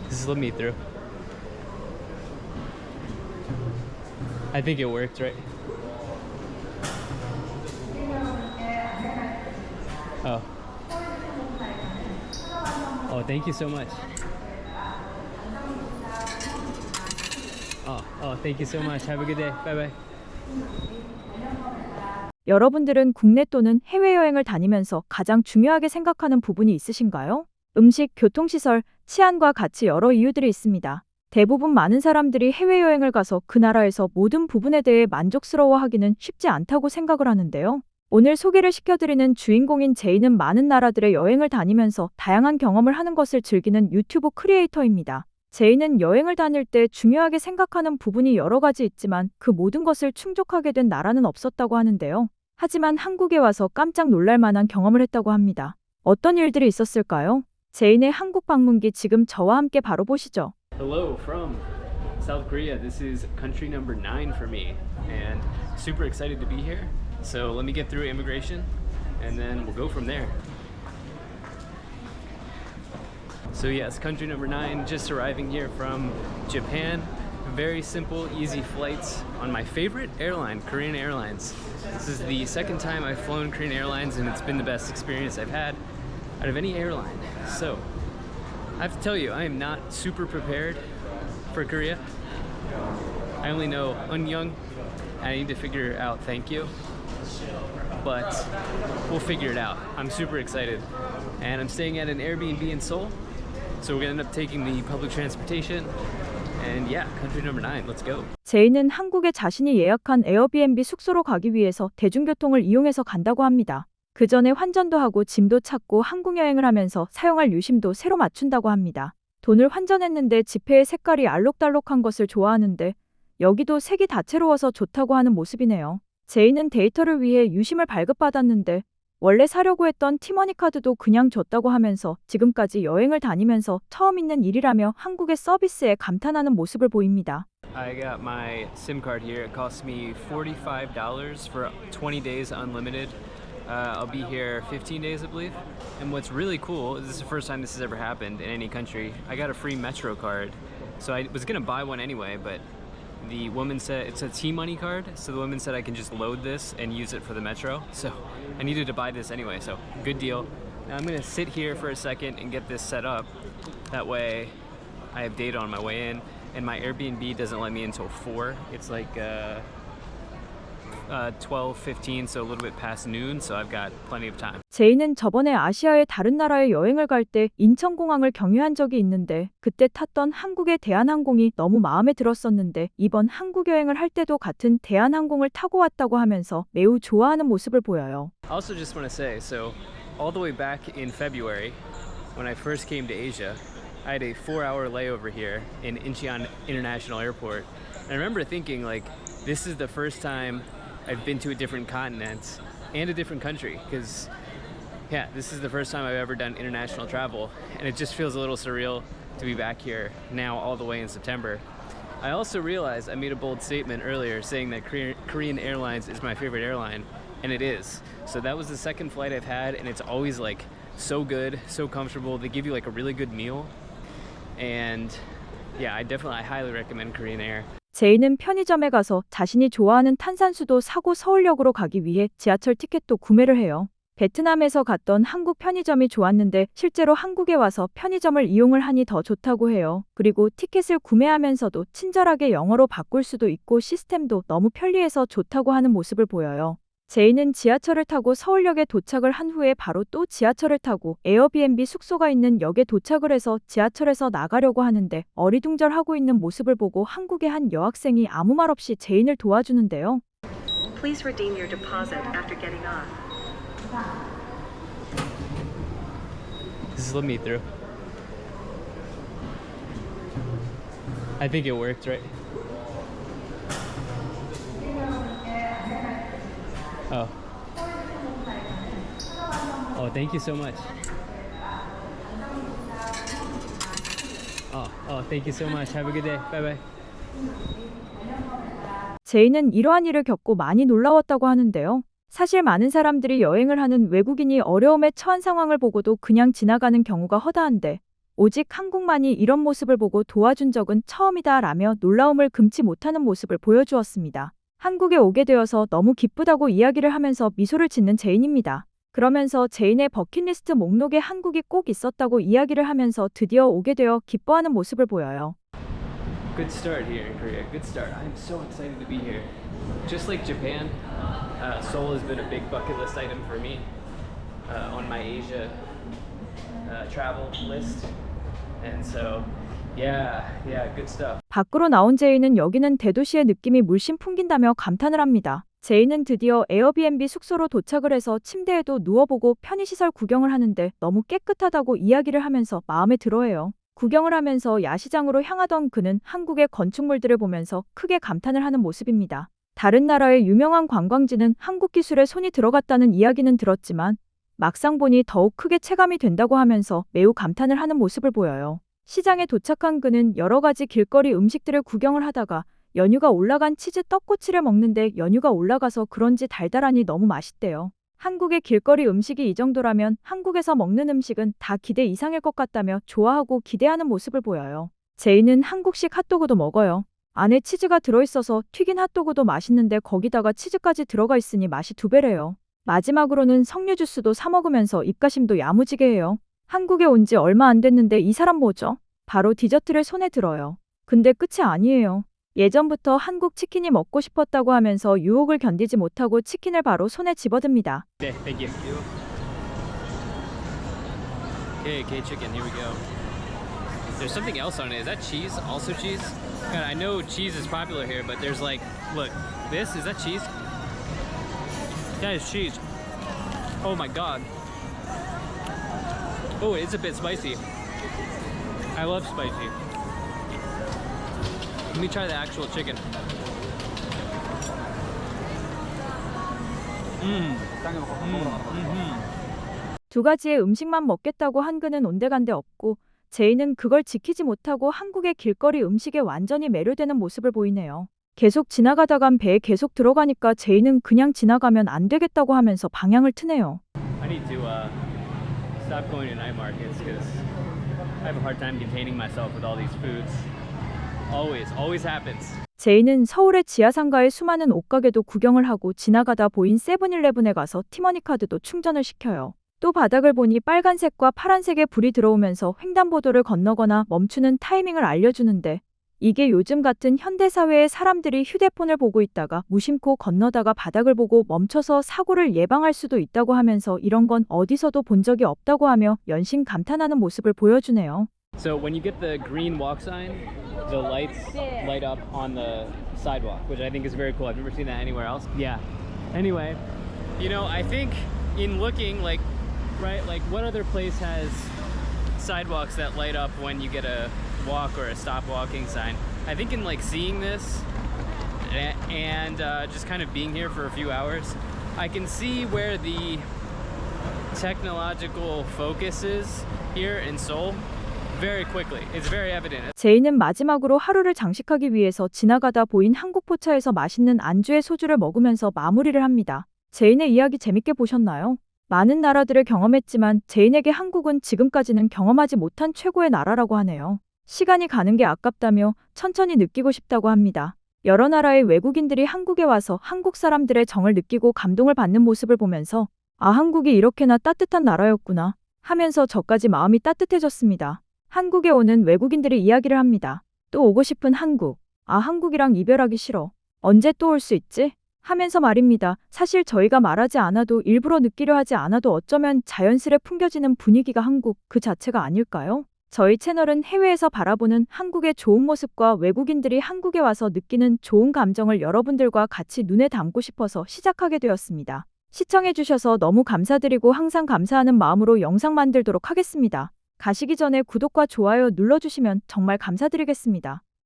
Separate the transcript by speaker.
Speaker 1: Just let me through. I think it worked, right? Oh. Oh, thank you so much. Thank you so much. Have a good day. Bye bye.
Speaker 2: 여러분들은 국내 또는 해외여행을 다니면서 가장 중요하게 생각하는 부분이 있으신가요? 음식, 교통시설, 치안과 같이 여러 이유들이 있습니다. 대부분 많은 사람들이 해외여행을 가서 그 나라에서 모든 부분에 대해 만족스러워하기는 쉽지 않다고 생각을 하는데요. 오늘 소개를 시켜드리는 주인공인 제이는 많은 나라들의 여행을 다니면서 다양한 경험을 하는 것을 즐기는 유튜브 크리에이터입니다. 제이는 여행을 다닐 때 중요하게 생각하는 부분이 여러 가지 있지만 그 모든 것을 충족하게 된 나라는 없었다고 하는데요. 하지만 한국에 와서 깜짝 놀랄 만한 경험을 했다고 합니다. 어떤 일들이 있었을까요? 제인의 한국 방문기 지금 저와 함께 바로 보시죠.
Speaker 1: Hello from South Korea. This is country number 9 for me and super excited to be here. So let me get through immigration and then we'll go from there. So yes, country number 9, just arriving here from Japan. Very simple, easy flights on my favorite airline, Korean Airlines. This is the second time I've flown Korean Airlines and it's been the best experience I've had out of any airline. So I have to tell you, I am not super prepared for Korea. I only know Unyoung. I need to figure out thank you. But we'll figure it out. I'm super excited. And I'm staying at an Airbnb in Seoul. So we're gonna end up taking the public transportation. And yeah, country number 9, let's go.
Speaker 2: 제이는 한국에 자신이 예약한 에어비앤비 숙소로 가기 위해서 대중교통을 이용해서 간다고 합니다. 그 전에 환전도 하고 짐도 찾고 한국 여행을 하면서 사용할 유심도 새로 맞춘다고 합니다. 돈을 환전했는데 지폐의 색깔이 알록달록한 것을 좋아하는데 여기도 색이 다채로워서 좋다고 하는 모습이네요. 제이는 데이터를 위해 유심을 발급받았는데 원래 사려고 했던 티머니 카드도 그냥 줬다고 하면서 지금까지 여행을 다니면서 처음 있는 일이라며 한국의 서비스에 감탄하는 모습을 보입니다.
Speaker 1: I got my SIM card here. It cost me $45 for 20 days unlimited. I'll be here 15 days, I believe. And what's really cool is this is the first time this has ever happened in any country. I got a free Metro card. So I was gonna buy one anyway, but the woman said it's a T-Money card. So the woman said I can just load this and use it for the Metro. So I needed to buy this anyway, so good deal. Now I'm gonna sit here for a second and get this set up. That way I have data on my way in. And my Airbnb doesn't let me in until 4. It's like 12:15, so a little bit past noon, so I've got plenty of time.
Speaker 2: 제이는 저번에 아시아의 다른 나라에 여행을 갈 때 인천공항을 경유한 적이 있는데 그때 탔던 한국의 대한항공이 너무 마음에 들었었는데 이번 한국 여행을 할 때도 같은 대한항공을 타고 왔다고 하면서 매우 좋아하는 모습을 보여요.
Speaker 1: I also just want to say, so all the way back in February, when I first came to Asia, I had a 4-hour layover here in Incheon International Airport. And I remember thinking, like, this is the first time I've been to a different continent and a different country. Because, yeah, this is the first time I've ever done international travel. And it just feels a little surreal to be back here now all the way in September. I also realized I made a bold statement earlier saying that Korean Airlines is my favorite airline. And it is. So that was the second flight I've had, and it's always, like, so good, so comfortable. They give you, like, a really good meal. And yeah, I highly recommend Korean Air.
Speaker 2: 제이는 편의점에 가서 자신이 좋아하는 탄산수도 사고 서울역으로 가기 위해 지하철 티켓도 구매를 해요. 베트남에서 갔던 한국 편의점이 좋았는데 실제로 한국에 와서 편의점을 이용을 하니 더 좋다고 해요. 그리고 티켓을 구매하면서도 친절하게 영어로 바꿀 수도 있고 시스템도 너무 편리해서 좋다고 하는 모습을 보여요. 제이는 지하철을 타고 서울역에 도착을 한 후에 바로 또 지하철을 타고 에어비앤비 숙소가 있는 역에 도착을 해서 지하철에서 나가려고 하는데 어리둥절하고 있는 모습을 보고 한국의 한 여학생이 아무 말 없이 제인을 도와주는데요.
Speaker 3: Please redeem your deposit after getting on.
Speaker 1: Just let me through. I think it worked, right? Thank you so much. Thank you so much. Have a good day. Bye bye.
Speaker 2: 제이는 이러한 일을 겪고 많이 놀라웠다고 하는데요. 사실 많은 사람들이 여행을 하는 외국인이 어려움에 처한 상황을 보고도 그냥 지나가는 경우가 허다한데 오직 한국만이 이런 모습을 보고 도와준 적은 처음이다라며 놀라움을 금치 못하는 모습을 보여주었습니다. 한국에 오게 되어서 너무 기쁘다고 이야기를 하면서 미소를 짓는 제인입니다. 그러면서 제인의 버킷리스트 목록에 한국이 꼭 있었다고 이야기를 하면서 드디어 오게 되어 기뻐하는 모습을 보여요.
Speaker 1: Good start here in Korea. Good start. I'm so excited to be here. Just like Japan, Seoul has been a big bucket list item for me on my Asia travel list. And so, yeah, good stuff.
Speaker 2: 밖으로 나온 제인은 여기는 대도시의 느낌이 물씬 풍긴다며 감탄을 합니다. 제인은 드디어 에어비앤비 숙소로 도착을 해서 침대에도 누워보고 편의시설 구경을 하는데 너무 깨끗하다고 이야기를 하면서 마음에 들어해요. 구경을 하면서 야시장으로 향하던 그는 한국의 건축물들을 보면서 크게 감탄을 하는 모습입니다. 다른 나라의 유명한 관광지는 한국 기술에 손이 들어갔다는 이야기는 들었지만 막상 보니 더욱 크게 체감이 된다고 하면서 매우 감탄을 하는 모습을 보여요. 시장에 도착한 그는 여러 가지 길거리 음식들을 구경을 하다가 연유가 올라간 치즈 떡꼬치를 먹는데 연유가 올라가서 그런지 달달하니 너무 맛있대요. 한국의 길거리 음식이 이 정도라면 한국에서 먹는 음식은 다 기대 이상일 것 같다며 좋아하고 기대하는 모습을 보여요. 제인은 한국식 핫도그도 먹어요. 안에 치즈가 들어있어서 튀긴 핫도그도 맛있는데 거기다가 치즈까지 들어가 있으니 맛이 2배래요. 마지막으로는 석류 주스도 사 먹으면서 입가심도 야무지게 해요. 한국에 온 지 얼마 안 됐는데 이 사람 뭐죠? 바로 디저트를 손에 들어요. 근데 끝이 아니에요. 예전부터 한국 치킨이 먹고 싶었다고 하면서 유혹을 견디지 못하고 치킨을 바로 손에 집어듭니다.
Speaker 1: Okay, thank you. Okay, chicken. Here we go. There's something else on it. Is that cheese? Also cheese? God, I know cheese is popular here, but there's like, look, this is that cheese? That is cheese. Oh my god. Oh, it's a bit spicy. I love spicy. Let me try the actual chicken.
Speaker 2: 두 가지의 음식만 먹겠다고 한 그는 온데간데 없고 제인은 그걸 지키지 못하고 한국의 길거리 음식에 완전히 매료되는 모습을 보이네요. 계속 지나가다간 배에 계속 들어가니까 제인은 그냥 지나가면 안 되겠다고 하면서 방향을 트네요.
Speaker 1: I need to stop going to night markets because I have a hard time containing myself with all these foods. Always happens.
Speaker 2: 제인은 서울의 지하상가의 수많은 옷가게도 구경을 하고 지나가다 보인 세븐일레븐에 가서 티머니 카드도 충전을 시켜요. 또 바닥을 보니 빨간색과 파란색의 불이 들어오면서 횡단보도를 건너거나 멈추는 타이밍을 알려주는데 이게 요즘 같은 현대사회의 사람들이 휴대폰을 보고 있다가 무심코 건너다가 바닥을 보고 멈춰서 사고를 예방할 수도 있다고 하면서 이런 건 어디서도 본 적이 없다고 하며 연신 감탄하는 모습을 보여주네요.
Speaker 1: So when you get the green walk sign, the lights light up on the sidewalk, which I think is very cool. I've never seen that anywhere else. Yeah. Anyway, I think in looking like what other place has sidewalks that light up when you get a walk or a stop walking sign? I think in seeing this and just kind of being here for a few hours, I can see where the technological focus is here in Seoul. Very quickly. It's very evident.
Speaker 2: 제인은 마지막으로 하루를 장식하기 위해서 지나가다 보인 한국 포차에서 맛있는 안주의 소주를 먹으면서 마무리를 합니다. 제인의 이야기 재밌게 보셨나요? 많은 나라들을 경험했지만 제인에게 한국은 지금까지는 경험하지 못한 최고의 나라라고 하네요. 시간이 가는 게 아깝다며 천천히 느끼고 싶다고 합니다. 여러 나라의 외국인들이 한국에 와서 한국 사람들의 정을 느끼고 감동을 받는 모습을 보면서 아, 한국이 이렇게나 따뜻한 나라였구나 하면서 저까지 마음이 따뜻해졌습니다. 한국에 오는 외국인들이 이야기를 합니다. 또 오고 싶은 한국. 아, 한국이랑 이별하기 싫어. 언제 또 올 수 있지? 하면서 말입니다. 사실 저희가 말하지 않아도 일부러 느끼려 하지 않아도 어쩌면 자연스레 풍겨지는 분위기가 한국 그 자체가 아닐까요? 저희 채널은 해외에서 바라보는 한국의 좋은 모습과 외국인들이 한국에 와서 느끼는 좋은 감정을 여러분들과 같이 눈에 담고 싶어서 시작하게 되었습니다. 시청해주셔서 너무 감사드리고 항상 감사하는 마음으로 영상 만들도록 하겠습니다. 가시기 전에 구독과 좋아요 눌러주시면 정말 감사드리겠습니다.